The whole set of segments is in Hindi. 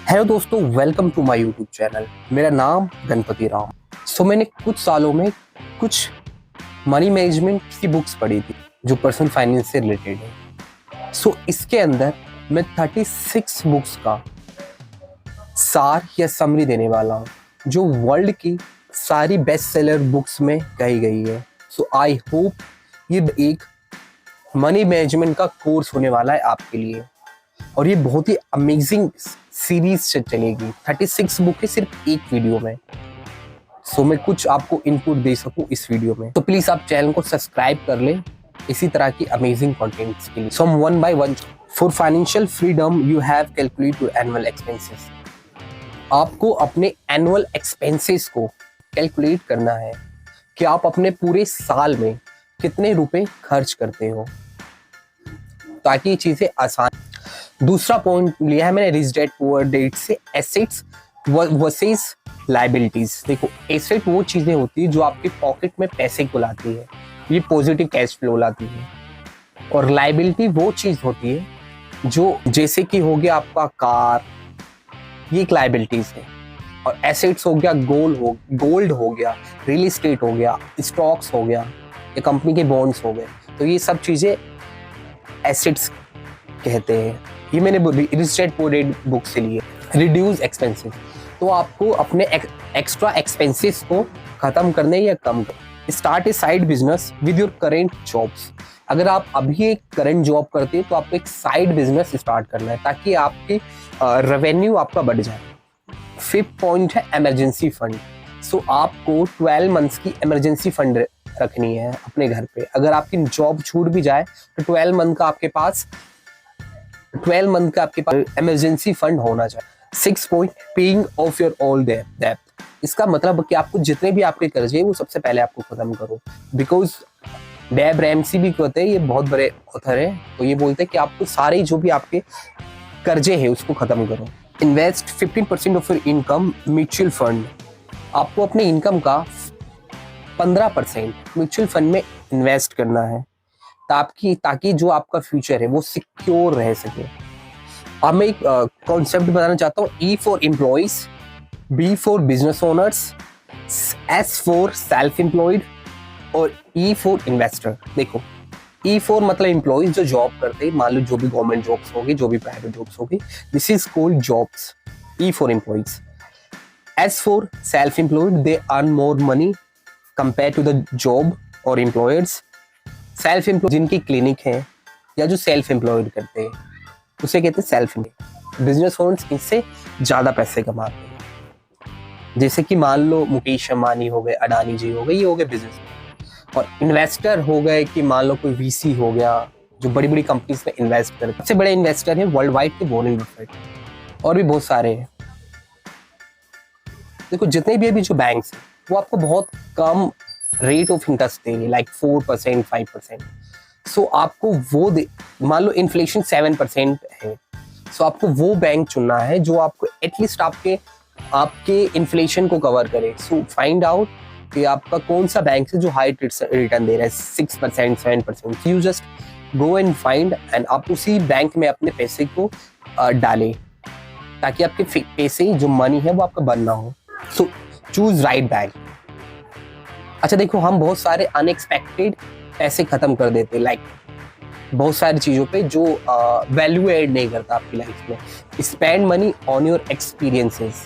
हेलो दोस्तों, welcome to my YouTube channel. मेरा नाम गणपति राम। मैंने कुछ सालों में कुछ मनी मैनेजमेंट की बुक्स पढ़ी थी जो पर्सनल फाइनेंस से रिलेटेड है। इसके अंदर मैं 36 बुक्स का सार या समरी देने वाला हूँ जो वर्ल्ड की सारी बेस्ट सेलर बुक्स में कही गई है। आई होप ये एक मनी मैनेजमेंट का कोर्स होने वाला है आपके लिए, और ये बहुत ही अमेजिंग सीरीज से चलेगी। 36 बुक है सिर्फ एक वीडियो में। मैं कुछ आपको इनपुट दे सकूं इस वीडियो में, तो प्लीज आप चैनल को सब्सक्राइब कर लें इसी तरह की अमेजिंग कंटेंट्स के लिए। हम one by one. For financial freedom you have calculate your annual expenses. आपको अपने एनुअल एक्सपेंसेस को कैलकुलेट करना है कि आप अपने पूरे साल में कितने रुपए खर्च करते हो, ताकि ये चीजें आसान। दूसरा पॉइंट लिया है मैंने रिच डैड पुअर डैड से, एसेट्स वर्सेस लायबिलिटीज। देखो, एसेट वो चीजें होती है जो आपके पॉकेट में पैसे को लाती है, ये पॉजिटिव कैश फ्लो लाती है, और लायबिलिटी वो चीज होती है जो जैसे कि हो गया आपका कार, ये एक लायबिलिटीज है। और एसेट्स हो गया गोल्ड हो गया, रियल एस्टेट हो गया, स्टॉक्स हो गया, या कंपनी के बॉन्ड्स हो गए। तो ये सब चीजें एसेट्स कहते हैं। ये मैंने rich dad poor dad book से लिए। रिड्यूस एक्सपेंसेस, तो आपको अपने एक्स्ट्रा एक्सपेंसेस को खत्म करने या कम करने। Start A side business with your current jobs. अगर आप अभी एक करंट जॉब करते हैं तो आपको एक साइड बिजनेस स्टार्ट करना है ताकि आपकी रेवेन्यू आपका बढ़ जाए। फिफ्थ पॉइंट है इमरजेंसी फंड। आपको 12 मंथ्स की इमरजेंसी फंड रखनी है अपने घर पे। अगर आपकी जॉब छूट भी जाए तो 12 मंथ का आपके पास इमरजेंसी फंड होना चाहिए। 6 point paying off your all debt. इसका मतलब कि आपको जितने भी आपके कर्जे वो सबसे पहले आपको खत्म करो। बिकॉज डेब रैमसी भी कहते हैं, ये बहुत बड़े ऑथर है, तो ये बोलते हैं कि आपको सारे जो भी आपके कर्जे है उसको खत्म करो। Invest 15% of your income mutual fund. आपको अपने इनकम का 15% म्यूचुअल फंड में इन्वेस्ट करना है ताकि जो आपका फ्यूचर है वो सिक्योर रह सके। अब मैं एक कॉन्सेप्ट बताना चाहता हूँ। E for employees, B for business owners, S for self employed, और ई फॉर इन्वेस्टर। देखो, ई फॉर मतलब एम्प्लॉइज जो जॉब करते हैं, मान लो जो भी गवर्नमेंट जॉब्स होगी, जो भी प्राइवेट जॉब्स होगी, this is called jobs. E for employees. S for self employed, they earn more money compare to the job और एम्प्लॉयर्स। सेल्फ एम्प्लॉयड जिनकी क्लिनिक है या जो सेल्फ एम्प्लॉयड करते हैं उसे कहते हैं सेल्फ एम्प्लॉयड। बिजनेस ओनर्स इससे ज्यादा पैसे कमाते हैं, जैसे कि मान लो मुकेश अंबानी हो गए, अडानी जी हो गए, ये हो गए बिजनेस। और इन्वेस्टर हो गए कि मान लो कोई वीसी हो गया जो बड़ी बड़ी कंपनीज में इन्वेस्ट करते हैं। सबसे बड़े इन्वेस्टर हैं वर्ल्ड वाइड के वॉरेन बफेट, और भी बहुत सारे हैं। देखो, जितने भी अभी जो बैंक्स हैं वो आपको बहुत कम रेट ऑफ इंटरेस्ट देंगे, लाइक 4%, 5%। आपको वो मान लो इन्फ्लेशन 7% है, आपको वो बैंक चुनना है जो आपको एटलीस्ट आपके इन्फ्लेशन को कवर करे। फाइंड आउट कि आपका कौन सा बैंक है जो हाई रिटर्न दे रहा है, 6%, 7%। You just go and find, and आप उसी बैंक में अपने पैसे को डालें ताकि आपके पैसे जो मनी है वो आपका बंद ना हो। Choose right bank. अच्छा देखो, हम बहुत सारे अनएक्सपेक्टेड पैसे खत्म कर देते, लाइक बहुत सारी चीजों पे जो वैल्यू ऐड नहीं करता आपकी लाइफ में। Spend money on your experiences.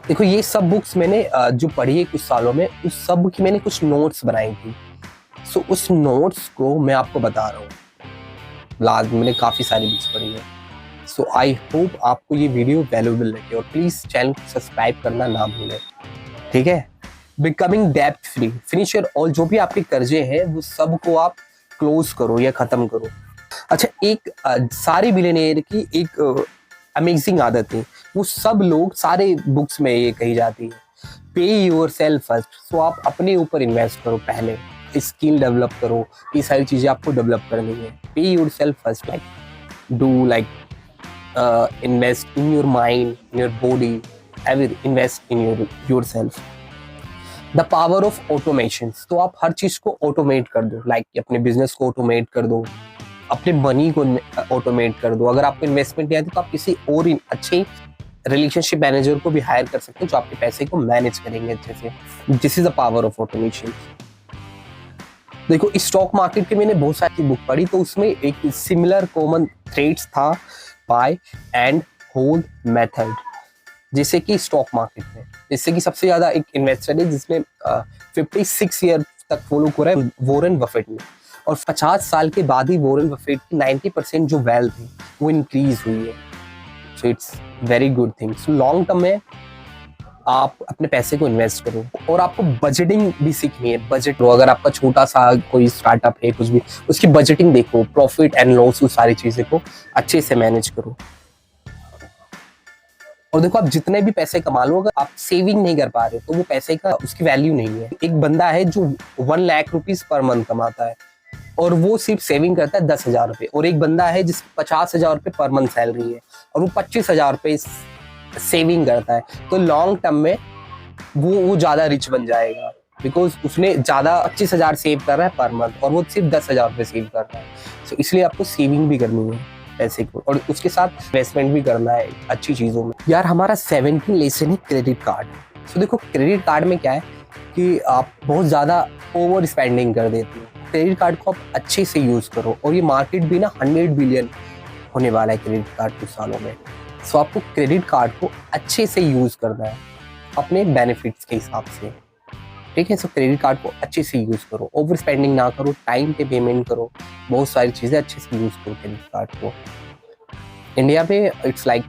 देखो, ये सब बुक्स मैंने जो पढ़ी है कुछ सालों में, उस सब की मैंने कुछ नोट्स बनाई थी। उस नोट्स को मैं आपको बता रहा हूँ। मैंने काफी सारी बुक्स पढ़ी है। आई होप आपको ये वीडियो वैल्यूएबल लगे, और प्लीज चैनल को सब्सक्राइब करना ना भूलें, ठीक है। बिकमिंग डेब्ट फ्री, फिनिश योर ऑल। जो भी आपके कर्जे हैं वो सब को आप क्लोज करो या खत्म करो। अच्छा, एक सारे बिलियनियर की एक अमेजिंग आदत है, वो सब लोग सारे बुक्स में ये कही जाती है, पे योर सेल्फ फर्स्ट। आप अपने ऊपर इन्वेस्ट करो, पहले स्किल डेवलप करो, ये सारी चीजें आपको डेवलप करनी है। पे your self first, like invest in your mind, in your body, invest in your self. The power of automation. तो आप हर चीज को ऑटोमेट कर दो, लाइक अपने बिजनेस को ऑटोमेट कर दो, अपने मनी को ऑटोमेट कर दो। अगर आपको इन्वेस्टमेंट नहीं आती तो आप किसी और अच्छे रिलेशनशिप मैनेजर को भी हायर कर सकते हैं जो आपके पैसे को मैनेज करेंगे अच्छे से। This is the power of automation. देखो स्टॉक मार्केट के मैंने बहुत सारी बुक पढ़ी, तो उसमें एक सिमिलर कॉमन थ्रेड्स था, बाय एंड होल्ड मेथड। जैसे कि स्टॉक मार्केट में, जैसे कि सबसे ज्यादा एक इन्वेस्टर है जिसने 56 ईयर तक फॉलो करा है, वॉरेन बफेट ने, और 50 साल के बाद ही वॉरेन बफेट की 90% जो वेल्थ है वो इंक्रीज हुई है। So it's very good thing. So long term में आप अपने पैसे को इन्वेस्ट करो, और आपको बजटिंग भी सीखनी है। बजट लो, अगर आपका छोटा सा कोई स्टार्टअप है कुछ भी, उसकी बजटिंग देखो, प्रॉफिट एंड लॉस, उस सारी चीजें को अच्छे से मैनेज करो। और देखो, आप जितने भी पैसे कमा लो, अगर आप सेविंग नहीं कर पा रहे तो वो पैसे का उसकी वैल्यू नहीं है। एक बंदा है जो 1 लाख रुपीज पर मंथ कमाता है और वो सिर्फ सेविंग करता है 10,000 रुपए, और एक बंदा है जिसकी 50,000 रुपए पर मंथ सैलरी है और वो 25,000 रुपए सेविंग करता है, तो लॉन्ग टर्म में वो ज्यादा रिच बन जाएगा, बिकॉज उसने ज्यादा 25,000 सेव कर रहा है पर मंथ और वो सिर्फ 10,000 रुपए सेव कर रहा है। तो इसलिए आपको सेविंग भी करनी है पैसे को, और उसके साथ इन्वेस्टमेंट भी करना है अच्छी चीजों में। यार हमारा 17 लेसन है क्रेडिट कार्ड। तो देखो क्रेडिट कार्ड में क्या है कि आप बहुत ज्यादा ओवर स्पेंडिंग कर देते हो। क्रेडिट कार्ड को आप अच्छे से यूज करो, और ये मार्केट भी ना 100 बिलियन होने वाला है क्रेडिट कार्ड कुछ सालों में। सो आपको क्रेडिट कार्ड को अच्छे से यूज करना है अपने बेनिफिट्स के हिसाब से, ठीक है। सो क्रेडिट कार्ड को अच्छे से यूज करो, ओवर स्पेंडिंग ना करो, टाइम पे पेमेंट करो, बहुत सारी चीजें अच्छे से यूज करो क्रेडिट कार्ड को। इंडिया में इट्स लाइक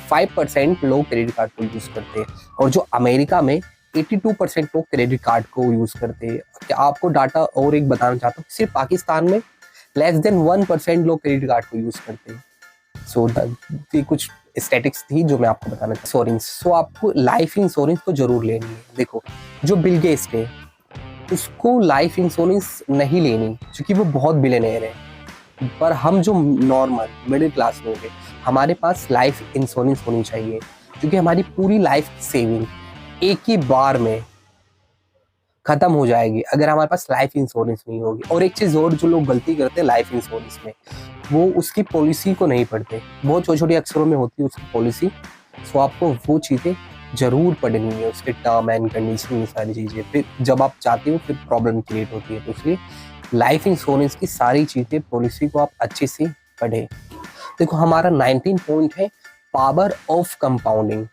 5% लोग क्रेडिट कार्ड को यूज करते हैं, और जो अमेरिका में 82% लोग क्रेडिट कार्ड को यूज करते हैं। क्या आपको डाटा और एक बताना चाहता हूँ, सिर्फ पाकिस्तान में लेस देन 1% लोग क्रेडिट कार्ड को यूज करते हैं। सो कुछ स्टैटिक्स थी जो मैं आपको बताना चाहता हूँ। इंश्योरेंस, सो आपको लाइफ इंश्योरेंस तो जरूर लेनी है। देखो जो बिल गेट्स है उसको लाइफ इंश्योरेंस नहीं लेनी क्योंकि वो बहुत बिलियनर है, पर हम जो नॉर्मल मिडिल क्लास लोग हैं हमारे पास लाइफ इंश्योरेंस होनी चाहिए, क्योंकि हमारी पूरी लाइफ की सेविंग एक ही बार में खत्म हो जाएगी अगर हमारे पास लाइफ इंश्योरेंस नहीं होगी। और एक चीज और जो लोग गलती करते हैं लाइफ इंश्योरेंस में, वो उसकी पॉलिसी को नहीं पढ़ते, बहुत छोटे छोटे अक्षरों में होती है उसकी पॉलिसी। सो आपको वो चीजें जरूर पढ़नी है, उसके टर्म एंड कंडीशन, ये सारी चीजें, फिर जब आप चाहते हो फिर प्रॉब्लम क्रिएट होती है। तो इसलिए लाइफ इंश्योरेंस की सारी चीजें, पॉलिसी को आप अच्छे से पढ़े। देखो हमारा 19 पॉइंट है पावर ऑफ कंपाउंडिंग।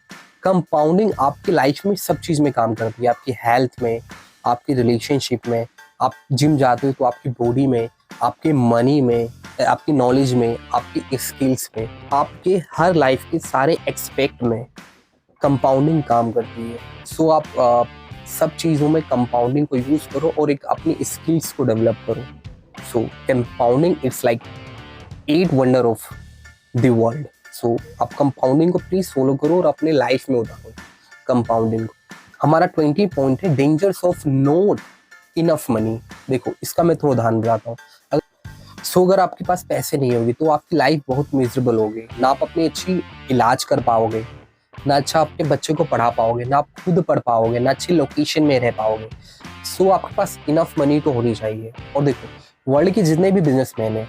कंपाउंडिंग आपकी लाइफ में सब चीज में काम करती है, आपकी हेल्थ में, आपकी रिलेशनशिप में, आप जिम जाते हो तो आपकी बॉडी में, आपके मनी में, आपकी नॉलेज में, आपकी स्किल्स में, आपके हर लाइफ के सारे एक्सपेक्ट में कंपाउंडिंग काम करती है। सो आप सब चीज़ों में कंपाउंडिंग को यूज़ करो और एक अपनी स्किल्स को डेवलप करो। So compounding it's like 8 wonder of the world. So आप कंपाउंडिंग को प्लीज फॉलो करो और अपने लाइफ में उतारो कंपाउंडिंग को। हमारा 20 पॉइंट है dangers of not enough money. देखो इसका मैं थोड़ा ध्यान बताता हूँ। अगर आपके पास पैसे नहीं होंगे तो आपकी लाइफ बहुत मिजरेबल होगी, ना आप अपनी अच्छी इलाज कर पाओगे, ना अच्छा अपने बच्चे को पढ़ा पाओगे, ना आप खुद पढ़ पाओगे, ना अच्छी लोकेशन में रह पाओगे। सो आपके पास इनफ मनी तो होनी चाहिए। और देखो वर्ल्ड के जितने भी बिजनेसमैन हैं,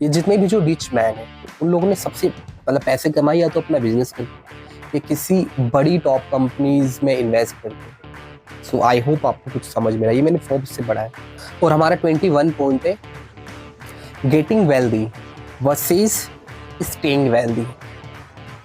ये जितने भी जो रिच मैन है, उन लोगों ने सबसे मतलब पैसे कमाए या तो अपना बिजनेस करके या किसी बड़ी टॉप कंपनीज में इन्वेस्ट करके। सो आई होप आपको कुछ समझ में आया, ये मैंने फोर्ब्स से पढ़ा है। और हमारा 21 पॉइंट है getting wealthy versus staying wealthy.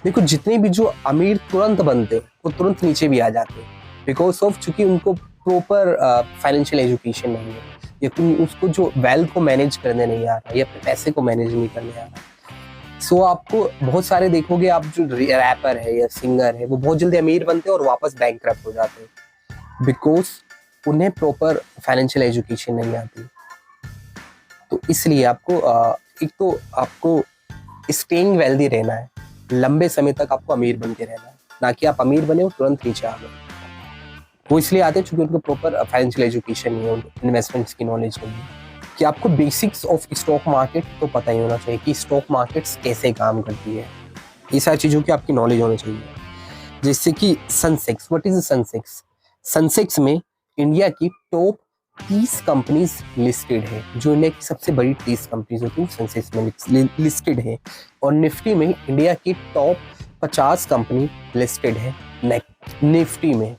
देखो जितने भी जो अमीर तुरंत बनते हैं वो तुरंत नीचे भी आ जाते हैं बिकॉज ऑफ चूंकि उनको प्रॉपर फाइनेंशियल एजुकेशन नहीं है, या फिर उसको जो वेल्थ को मैनेज करने नहीं आ रहा, या फिर पैसे को मैनेज नहीं करने आ रहा। सो आपको बहुत सारे देखोगे, आप जो रैपर है या सिंगर है वो बहुत जल्दी अमीर बनते हैं और वापस बैंकक्रप्ट हो जाते हैं बिकॉज उन्हें प्रॉपर फाइनेंशियल एजुकेशन नहीं आती। तो इसलिए आपको एक तो आपको स्टेइंग वेल्दी रहना है, लंबे समय तक आपको अमीर बन के रहना है, ना कि आप अमीर बने और तुरंत नीचे आ गए। वो इसलिए आते हैं क्योंकि उनको प्रॉपर फाइनेंशियल एजुकेशन नहीं है, इन्वेस्टमेंट्स की नॉलेज नहीं है। कि आपको बेसिक्स ऑफ स्टॉक मार्केट तो पता ही होना चाहिए कि स्टॉक मार्केट्स कैसे काम करती है, ये सारी चीज़ों की आपकी नॉलेज होनी चाहिए। जैसे कि Sensex, what is Sensex? Sensex में इंडिया की टॉप 30 कंपनीज लिस्टेड है, जो इंडिया की सबसे बड़ी 30 कंपनीज होती है सेंसेक्स में लिस्टेड है। और निफ्टी में इंडिया की टॉप 50 कंपनी लिस्टेड है निफ्टी में,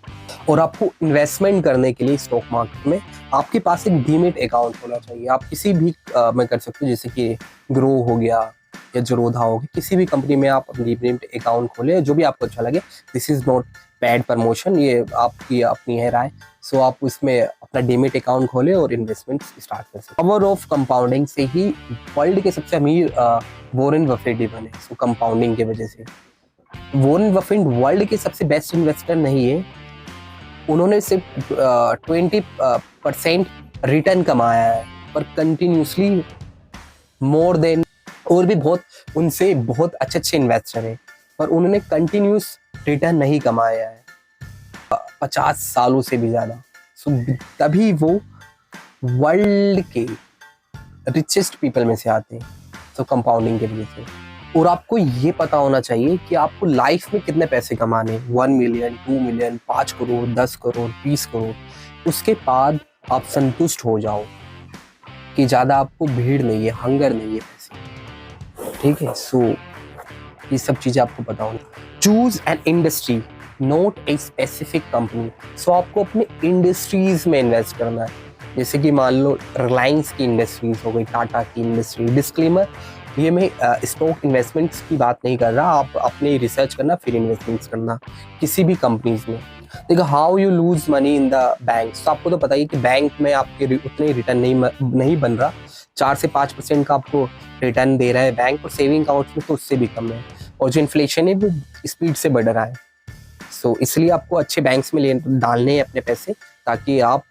और आपको इन्वेस्टमेंट करने के लिए स्टॉक मार्केट में आपके पास एक डीमेट अकाउंट होना चाहिए। आप किसी भी में कर सकते हो, जैसे कि ग्रो हो गया या जरोधा हो गया, किसी भी कंपनी में आप डीमेट अकाउंट खोले, जो भी आपको अच्छा लगे। This is not pad promotion, ये आपकी अपनी है राय। सो आप उसमें अपना डीमेट अकाउंट खोले और इन्वेस्टमेंट स्टार्ट कर सकते। पावर ऑफ कंपाउंडिंग से ही वर्ल्ड के सबसे अमीर वॉरेन बफेट बने। सो कंपाउंडिंग की वजह से वॉरेन बफेट वर्ल्ड के सबसे बेस्ट इन्वेस्टर नहीं है, उन्होंने सिर्फ 20% रिटर्न कमाया है, पर कंटिन्यूसली मोर देन, और भी बहुत उनसे बहुत अच्छे इन्वेस्टर हैं, पर उन्होंने कंटिन्यूस रिटर्न नहीं कमाया है 50 सालों से भी ज़्यादा। सो तभी वो वर्ल्ड के रिचेस्ट पीपल में से आते हैं, सो कंपाउंडिंग के वजह से। और आपको ये पता होना चाहिए कि आपको लाइफ में कितने पैसे कमाने, 1 मिलियन, 2 मिलियन, 5 करोड़, 10 करोड़, 20 करोड़। उसके बाद आप संतुष्ट हो जाओ कि ज़्यादा आपको भीड़ नहीं है, हंगर नहीं है पैसे, ठीक है। सो ये सब चीज़ें आपको पता होनी। Choose an industry not a specific company. So आपको अपने इंडस्ट्रीज में इन्वेस्ट करना है, जैसे कि मान लो रिलायंस की इंडस्ट्रीज हो गई, टाटा की इंडस्ट्री। डिस्क्लेमर, ये मैं स्टॉक इन्वेस्टमेंट्स की बात नहीं कर रहा, आप अपने रिसर्च करना फिर इन्वेस्टमेंट्स करना किसी भी कंपनीज में। देखो, how you lose money in the bank. तो आपको तो पता ही कि बैंक में आपके उतने रिटर्न नहीं बन रहा, 4 से 5% का आपको रिटर्न दे रहा है बैंक, और सेविंग अकाउंट्स में तो उससे भी कम है, और जो इन्फ्लेशन है वो स्पीड से बढ़ रहा है। सो इसलिए आपको अच्छे बैंक्स में डालने हैं अपने पैसे, ताकि आप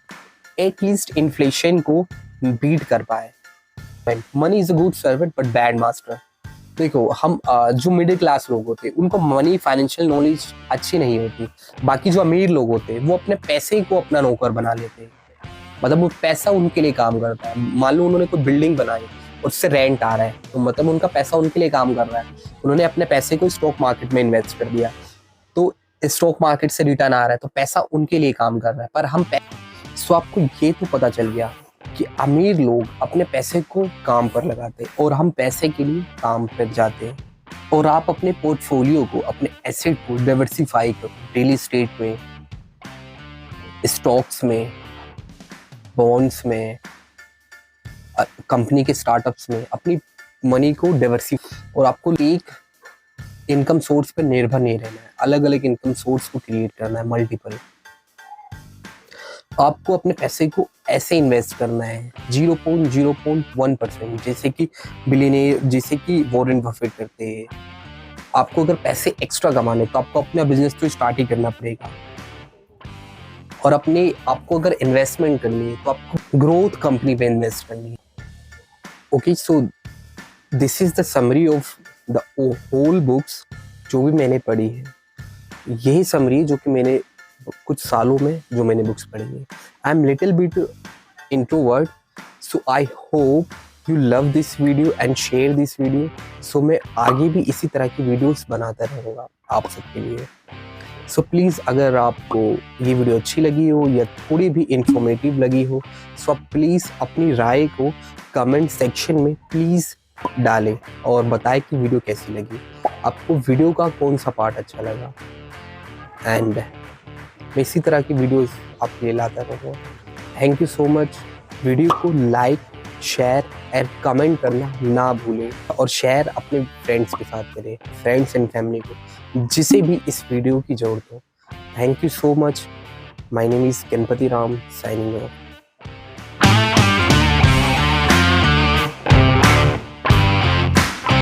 एटलीस्ट इन्फ्लेशन को बीट कर पाए। Money is a good servant but bad master. देखो, हम जो मिडिल क्लास लोग होते हैं उनको मनी फाइनेंशियल नॉलेज अच्छी नहीं होती। बाकी जो अमीर लोग होते हैं वो अपने पैसे को अपना नौकर बना लेते हैं, मतलब वो पैसा उनके लिए काम करता है। मान लो उन्होंने कोई बिल्डिंग बनाई, उससे रेंट आ रहा है, तो मतलब उनका पैसा उनके लिए काम कर रहा है। उन्होंने अपने पैसे को स्टॉक मार्केट में इन्वेस्ट कर दिया, तो स्टॉक मार्केट से रिटर्न आ रहा है, तो पैसा उनके लिए काम कर रहा है। पर हम सो आपको ये तो पता चल गया कि अमीर लोग अपने पैसे को काम पर लगाते हैं और हम पैसे के लिए काम पर जाते हैं। और आप अपने पोर्टफोलियो को, अपने एसेट को डाइवर्सिफाई करो, रियल एस्टेट में, स्टॉक्स में, बॉन्ड्स में, कंपनी के स्टार्टअप्स में अपनी मनी को डाइवर्सिफाई। और आपको एक इनकम सोर्स पर निर्भर नहीं रहना है, अलग अलग इनकम सोर्स को क्रिएट करना है, मल्टीपल। आपको अपने पैसे को ऐसे इन्वेस्ट करना है 0.01%, जैसे कि बिलियनियर, जैसे कि वॉरेन बफेट करते हैं। आपको अगर पैसे एक्स्ट्रा कमाने तो आपको अपना बिजनेस तो स्टार्ट ही करना पड़ेगा, और अपने आपको अगर इन्वेस्टमेंट करनी है तो आपको ग्रोथ कंपनी पे इन्वेस्ट करनी है। Okay, so this is the summary of the whole books जो भी मैंने पढ़ी है। यही समरी जो कि मैंने कुछ सालों में जो मैंने बुक्स पढ़ी है। I am little bit introvert, so I hope you love this video and share this video. So मैं आगे भी इसी तरह की वीडियोस बनाता रहूँगा आप सबके लिए। सो प्लीज़, अगर आपको ये वीडियो अच्छी लगी हो या थोड़ी भी इंफॉर्मेटिव लगी हो, सो आप प्लीज़ अपनी राय को कमेंट सेक्शन में प्लीज़ डालें और बताएं कि वीडियो कैसी लगी, आपको वीडियो का कौन सा पार्ट अच्छा लगा। एंड मैं इसी तरह की वीडियोस आपके लिए लाता रहूँगा। Thank you so much. Video को लाइक, शेयर एंड कमेंट करना ना भूलें, और शेयर अपने फ्रेंड्स के साथ करें, फ्रेंड्स एंड फैमिली को, जिसे भी इस वीडियो की ज़रूरत हो। Thank you so much. My name is Ganpati Ram, signing off.